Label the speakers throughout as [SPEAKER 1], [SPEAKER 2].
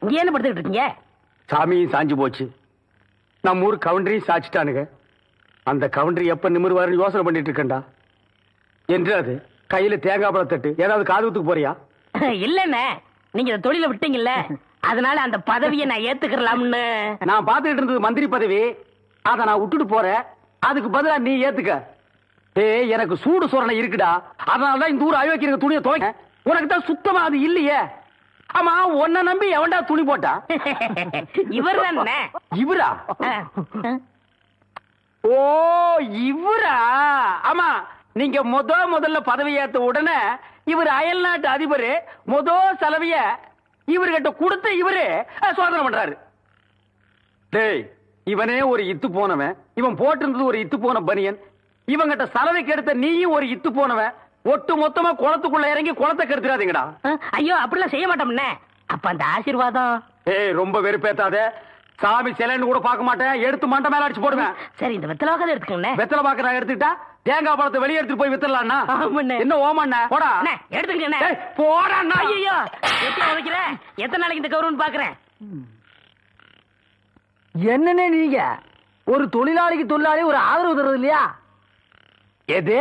[SPEAKER 1] இங்க என்ன படுத்துக்கிட்டு இருக்கீங்க?
[SPEAKER 2] சாமியும் சாஞ்சு போச்சு, நம்ம ஊர் கவுண்டரையும் சாச்சிட்டானுங்க. அந்த கவுண்டரி எப்ப நிமிர்வாருன்னு யோசனை பண்ணிட்டு இருக்கேன்டா. என்று அது கையில தேங்காய் பழம் தட்டு ஏதாவது காதுகுத்துக்கு போறியா?
[SPEAKER 1] இல்லண்ணே, நீங்க இந்த தொழில விட்டீங்கல்ல, அதனால அந்த பதவியை நான் ஏத்துக்கலாம்னு.
[SPEAKER 2] நான் பாத்துக்கிட்டு இருந்தது மந்திரி பதவி, அதை நான் விட்டுட்டு போறேன். அதுக்கு பதிலா நீ ஏத்துக்க. ஏய், எனக்கு சூடு சொரணை இருக்குடா, அதனாலதான் இந்த ஊர் அயோக்கிய துணியை துவைக்க. உனக்கு தான் சுத்தமா அது இல்லையே. ஆமா, உன்னை நம்பி எவன்டா துணி போட்டா?
[SPEAKER 1] இவர் தானே.
[SPEAKER 2] இவரா? ஓ, இவரா? ஆமா, நீங்க முதல்ல பதவி ஏத்த உடனே இவர் அயல் நாட்டு அதிபர் செலவிய இவர்கிட்ட கொடுத்த இவரு சோதனை பண்றாரு. டேய், இவனே ஒரு இத்து போனவன், இவன் போட்டிருந்தது ஒரு இத்து போன பனியன், இவங்கிட்ட சலவை கெடுத்த நீயும் ஒரு இத்து போனவன். ஒட்டு மொத்தமா குளத்துக்குள்ள இறங்கி குளத்தை கெடுத்துறாதீங்கடா.
[SPEAKER 1] ஐயோ, அப்படிலாம் செய்ய மாட்டோம்னே. அப்ப அந்த ஆசீர்வாதம்.
[SPEAKER 2] ஏய், ரொம்ப வெறுப்பேத்தாத. சாமி சிலைன்னு கூட பார்க்க மாட்டேன், எடுத்து மண்டை மேல அடிச்சு போடுவேன்.
[SPEAKER 1] சரி, இந்த வெத்தலை வாக்க எடுத்துக்கங்க.
[SPEAKER 2] வெத்தலை பாக்க நான் எடுத்துக்கிட்டா தேங்காய் பழத்தை வெளியே எடுத்துட்டு போய் வித்தரலாம்னா என்ன ஓமண்ண? போடா,
[SPEAKER 1] எடுத்துக்கங்க.
[SPEAKER 2] போடா.
[SPEAKER 1] ஐயோ, எத்தனை நாளைக்கு இந்த கௌரவம் பாக்குறேன்.
[SPEAKER 3] என்னன்னு நீங்க ஒரு தொழிலாளிக்கு தொழிலாளி ஒரு ஆதரவு தர்றது இல்லையா?
[SPEAKER 2] எது?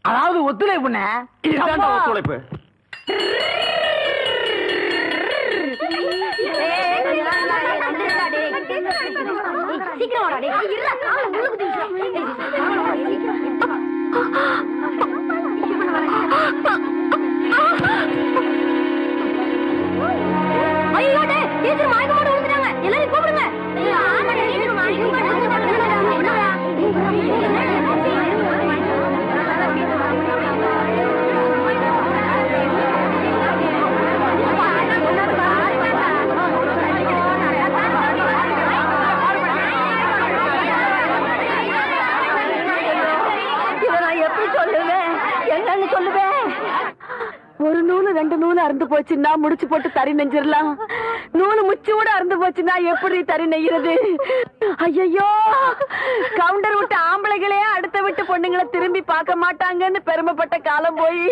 [SPEAKER 3] அதாவது ஒத்துழைப்புண்ணே.
[SPEAKER 2] இதுதான் ஒத்துழைப்பு.
[SPEAKER 4] எல்லாரும் கூப்பிடுங்க.
[SPEAKER 5] ஒரு நூலு ரெண்டு நூலு அறுந்து போச்சுன்னா முடிச்சு போட்டு தறி நெஞ்சிடலாம். நூலு முச்சு கூட அறுந்து போச்சுன்னா எப்படி தறி நெய்கிறது? ஐயோ, கவுண்டர் விட்டு ஆம்பளைகளே அடுத்த விட்டு பொண்ணுங்களை திரும்பி பார்க்க மாட்டாங்கன்னு பெருமைப்பட்ட காலம் போய்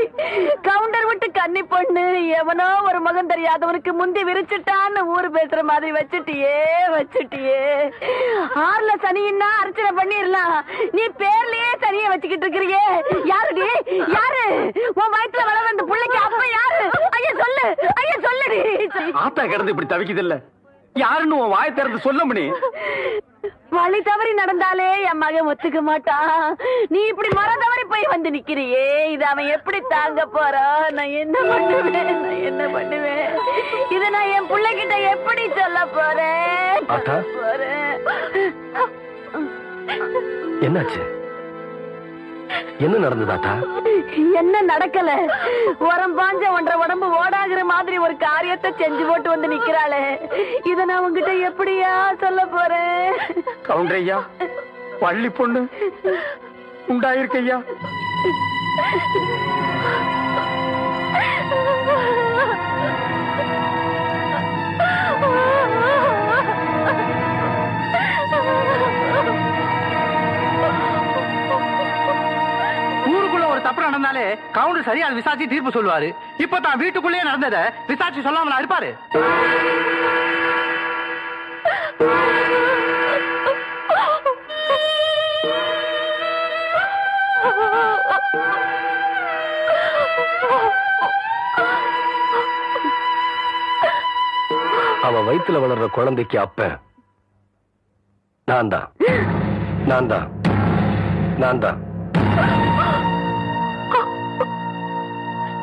[SPEAKER 5] கவுண்டர் விட்டு கன்னி பொண்ணு எவனோ ஒரு மகன் தெரியாதவனுக்கு முந்தி விரிச்சுட்டான்னு ஊரு பேசுற மாதிரி வச்சுட்டியே. ஆறுல சனின்னா அர்ச்சனை பண்ணிடலாம், நீ பேர்லயே சனியை வச்சுக்கிட்டு இருக்கிறியே. யாருடி? யாரு உன் வயிற்றுல வளர அந்த பிள்ளைக்கு அப்ப யாரு? ஐயா சொல்லு, ஐயா சொல்லுடி.
[SPEAKER 2] ஆத்தா கிடந்து இப்படி தவிக்குது இல்ல, யாருன்னு உன் வாய் திறந்து சொல்ல முடியும்?
[SPEAKER 5] வழி தவறி நடந்தாலே என் மகன் ஒத்துக்க மாட்டான். நீ இப்படி மர தவறி போய் வந்து நிக்கிறியே, இது அவன் எப்படி தாங்க போறான்? நான் என்ன பண்ணுவேன்? இத நான் என் பிள்ளைகிட்ட எப்படி சொல்ல போறேன்?
[SPEAKER 2] என்னாச்சு? என்ன நடந்ததாட்டா?
[SPEAKER 5] என்ன நடக்கல? உரம் பாஞ்ச ஒன்றரை உடம்பு ஓடாகிற மாதிரி ஒரு காரியத்தை செஞ்சு போட்டு வந்து நிக்கிறாளே, இத நான் உங்ககிட்ட எப்படியா சொல்ல போறேன்?
[SPEAKER 2] கவுண்டரையா, பள்ளி பொண்ணு உண்டாயிருக்கையா. தப்பு நடந்தாலே கவுண்டர் சரியா விசாரிச்சு தீர்ப்பு சொல்லுவாரு. இப்ப தான் வீட்டுக்குள்ளேயே நடந்தத விசாரிச்சு சொல்லாமலா இருப்பாரு? அவ வயித்துல வளர்ற குழந்தைக்கு அப்ப நான் தான்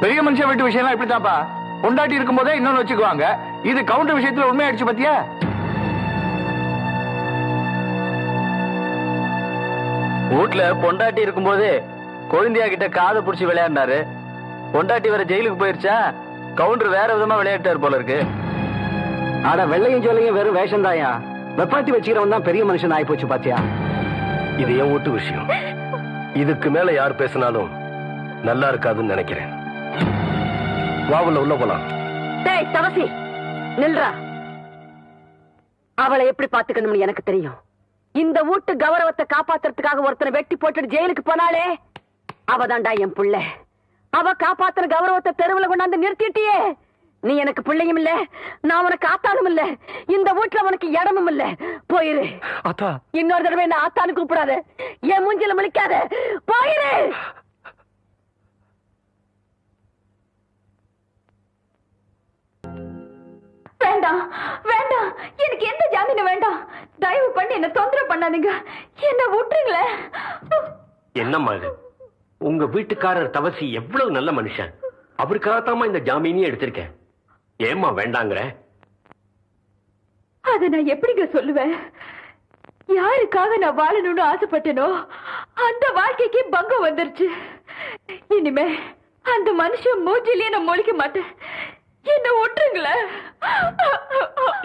[SPEAKER 2] பெரிய மனுஷன் வீட்டு விஷயம் இப்படித்தாப்பா. பொண்டாட்டி இருக்கும் போதே இன்னொன்னு வச்சுக்குவாங்க. இது கவுண்டர் விஷயத்துல உண்மையாயிடுச்சு பத்தியா? வீட்டுல பொண்டாட்டி இருக்கும் போது கொழுந்தியா கிட்ட காதை புடிச்சு விளையாடினாரு. பொண்டாட்டி வேற ஜெயிலுக்கு போயிருச்சா, கவுண்டர் வேற விதமா விளையாட்டாரு போல இருக்கு. ஆனா வெள்ளையும் ஜோலையும் வெறும் வேஷம் தாயா. வெப்பாத்தி வச்சுக்கிறவன் தான் பெரிய மனுஷன் ஆகி போச்சு பாத்தியா? இது என் வீட்டு விஷயம். இதுக்கு மேல யார் பேசினாலும் நல்லா இருக்காதுன்னு நினைக்கிறேன். வாவுல உள்ள போலாம்.
[SPEAKER 5] டேய் தவசி, நில்றா. அவளை எப்படி பாத்துக்கணும்னு எனக்கு தெரியும். இந்த வீட்டு கௌரவத்தை காப்பாத்துறதுக்காக ஒருத்தனை வெட்டி போட்டு ஜெயிலுக்கு போனாலே அவதான்டா என் புள்ள. அவ காப்பாத்துற கௌரவத்தை தெருவுல கொண்டாந்து நிறுத்திட்டியே, நீ எனக்கு பிள்ளையும் இல்ல, நான் உனக்கு ஆத்தானும் இல்ல, இந்த வீட்டுல உனக்கு இடமும் இல்ல. போயிரு.
[SPEAKER 3] அத்தா,
[SPEAKER 5] இன்னொரு தடவை என்ன ஆத்தானு கூப்பிடாத, என் மூஞ்சில முழிக்காத. போயிரு. வேண்டாம் வேண்டாம், எனக்கு எந்த ஜாமீனும் வேண்டாம். தயவு பண்ணி என்ன தொந்தரவு பண்ணாதீங்க, என்ன விட்டுருங்களே.
[SPEAKER 4] என்னம்மா இது? உங்க வீட்டுக்காரர் தவசி எவ்வளவு நல்ல மனுஷன், அவருக்காகத்தாம்மா இந்த ஜாமீனையும் எடுத்திருக்கேன். ஏம்மா வேண்டாங்கிற?
[SPEAKER 5] அத நான் எப்படிங்க சொல்லுவேன்? யாருக்காக நான் வாழணும்னு ஆசைப்பட்டனோ அந்த வாழ்க்கைக்கு பங்கம் வந்துருச்சு. இனிமே அந்த மனுஷன் மூஞ்சிலேயே நான் முழிக்க மாட்டேன். என்ன விட்டுருங்களே.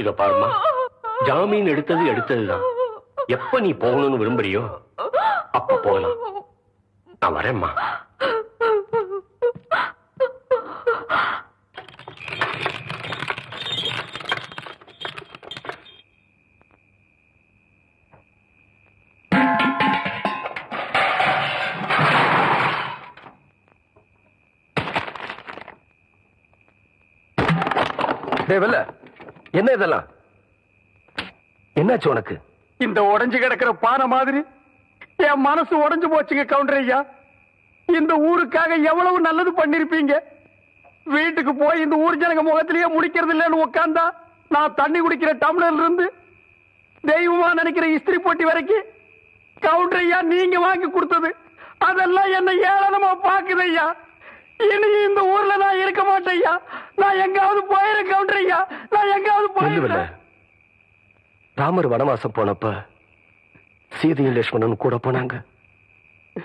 [SPEAKER 4] இத பாருமா, ஜாமீன் எடுத்ததுதான். எப்ப நீ போகணும்னு விரும்புறியோ அப்ப போகலாம். நான் வரேம்மா.
[SPEAKER 2] என்ன இதெல்லாம்? என்னாச்சு உனக்கு?
[SPEAKER 3] இந்த உடைஞ்சு கிடக்கிற பானை மாதிரி என் மனசு உடைஞ்சு போச்சுங்க கவுண்டர் ஐயா. இந்த ஊருக்காக எவ்வளவு நல்லது பண்ணிருப்பீங்க. வீட்டுக்கு போய் இந்த ஊர் ஜனங்க முகத்திலேயே முடிக்கிறது இல்லைன்னு உட்கார்ந்தா, நான் தண்ணி குடிக்கிற டம்ளர்ல இருந்து தெய்வமா நினைக்கிற இஸ்திரி போட்டி வரைக்கும் கவுண்டர் ஐயா நீங்க வாங்கி கொடுத்தது அதெல்லாம் என்ன ஏளனமா பாக்குது ஐயா. இனி இந்த ஊர்ல நான் இருக்க மாட்டேன் ஐயா. நான் எங்காவது போயிரு கவுண்டர் ஐயா, நான் எங்காவது போயிரு.
[SPEAKER 2] ராமர் வனவாசம் போனப்ப சீதையும் லட்சுமணன் கூட போனாங்க.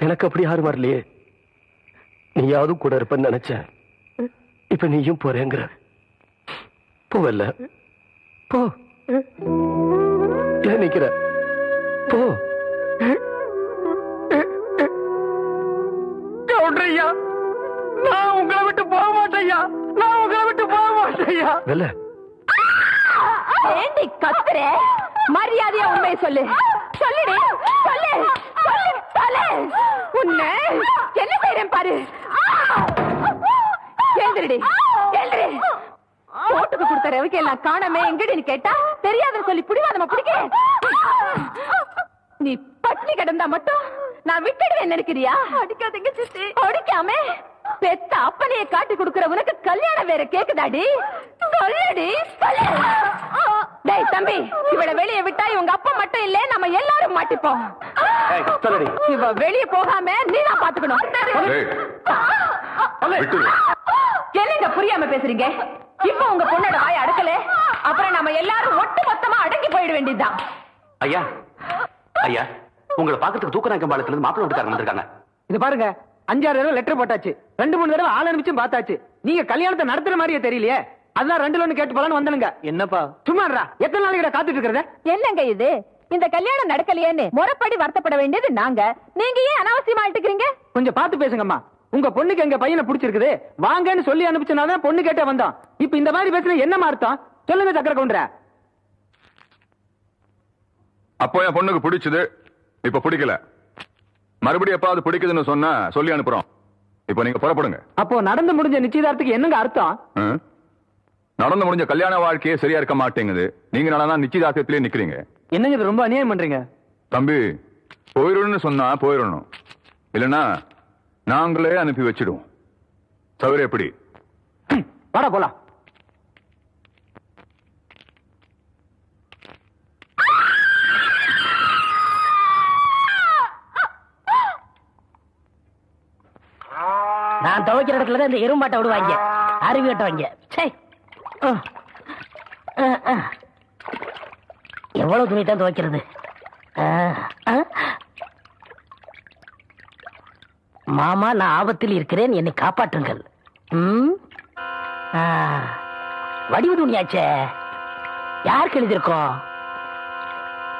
[SPEAKER 2] எனக்கு அப்படி யாரும் வரலையே. நீயாவது கூட இருப்பன்னு நினைச்சேன். இப்ப நீயும் போறேங்கிற. போவல்ல, போ. ஏன் நிக்கிற? போ.
[SPEAKER 3] கவுண்டர் ஐயா, நான் உங்களை விட்டு போக மாட்டேயா. நான் உங்களை விட்டு போக மாட்டேயா.
[SPEAKER 2] வெல்ல,
[SPEAKER 5] ஏண்டி கத்துற? மரியாதையா உண்மையை சொல்லு. சொல்லுடி, சொல்லு, சொல்லு, சொல்லு. உன்னை என்ன செய்றேன் பாரு. எழுந்திருடி, எழுந்திரு. போட்டுக்கு கொடுத்த ரவிக்கு எல்லாம் காணாம எங்கடின்னு கேட்டா தெரியாதுன்னு சொல்லி புடிவாதமா பிடிக்க. நீ பட்னி கிடந்தா மட்டும் நான் விட்டுடுவேன் நினைக்கிறியா? அடிக்காதீங்க சித்தி. அடிக்காம பெத்த அப்பனையே காட்டி கொடுக்கிற உனக்கு கல்யாணம் வேற கேக்குதாடி? சொல்லுடி, சொல்லு. டேய் தம்பி, இவள வெளியே விட்டா இவங்க அப்பா மட்டும் இல்ல, நம்ம எல்லாரும் மாட்டிப்போம். இவ வெளியே போகாம நீ தான் பாத்துக்கணும். என்னங்க புரியாம பேசுறீங்க? இப்ப உங்க பொண்ணோட வாய் அடக்கல, அப்புறம் நம்ம எல்லாரும் ஒட்டு மொத்தமா அடங்கி போயிட வேண்டியதுதான்.
[SPEAKER 4] ஐயா, ஐயா, உங்களை பாக்கிறதுக்கு தூக்கநாயக்கம் பாலத்துல இருந்து மாப்பிள்ளை வீட்டுக்காரங்க வந்திருக்காங்க.
[SPEAKER 3] இது பாருங்க, 5-6 தடவை லெட்டர் போட்டாச்சு, 2-3 தடவை ஆள் அனுப்பிச்சும் பார்த்தாச்சு. நீங்க கல்யாணத்தை நடத்துற மாதிரியே தெரியலையே. அதான் 2ல 1 கேட்டு போலான்னு வந்தனுங்க. என்னப்பா சும்மாடா, எத்தனை நாளைக்கு காத்துட்டு இருக்கிறத?
[SPEAKER 5] என்னங்க இது? இந்த கல்யாணம் நடக்கலையேன்னு முறைப்படி வருத்தப்பட வேண்டியது நாங்க. நீங்க ஏன் அனாவசியமா இட்டுக்கிறீங்க?
[SPEAKER 3] கொஞ்சம் பார்த்து பேசுங்கம்மா. உங்க பொண்ணுக்கு எங்க பையனை பிடிச்சிருக்குது, வாங்கன்னு சொல்லி அனுப்பிச்சனாதான் பொண்ணு கேட்டே வந்தோம். இப்ப இந்த மாதிரி பேசுற என்ன அர்த்தம் சொல்லுங்க சக்கர கவுண்டர.
[SPEAKER 6] அப்போ என் பொண்ணுக்கு பிடிச்சது, இப்ப பிடிக்கல. மறுபடியும் எப்பாவது பிடிக்குதுன்னு சொன்னா சொல்லி அனுப்புறோம். இப்ப நீங்க புறப்படுங்க.
[SPEAKER 3] அப்போ நடந்து முடிஞ்ச நிச்சயதார்த்தத்துக்கு என்னங்க அர்த்தம்?
[SPEAKER 6] நடந்து முடிஞ்ச கல்யாண வாழ்க்கையே சரியா இருக்க மாட்டேங்குது. நீங்க நல்லா நிச்சயதார்த்தத்திலே நிக்கிறீங்க.
[SPEAKER 3] என்னங்க இது ரொம்ப அநியாயம் பண்றீங்க.
[SPEAKER 6] தம்பி, போயிடணும்னு சொன்னா போயிடணும், இல்லைன்னா நாங்களே அனுப்பி வச்சிடுவோம். தவிர எப்படி?
[SPEAKER 3] வாடா போலாம்.
[SPEAKER 1] நான் துவைக்கிற இடத்துல இந்த எறும்பாட்டை விடுவாங்க, அருவி கட்டுவாங்க. எவ்வளவு துணி தான் துவைக்கிறது? மாமா, நான் ஆபத்தில் இருக்கிறேன், என்னை காப்பாற்றுங்கள். வடிவு துணியாச்சே, யாருக்கு எழுதியிருக்கோம்?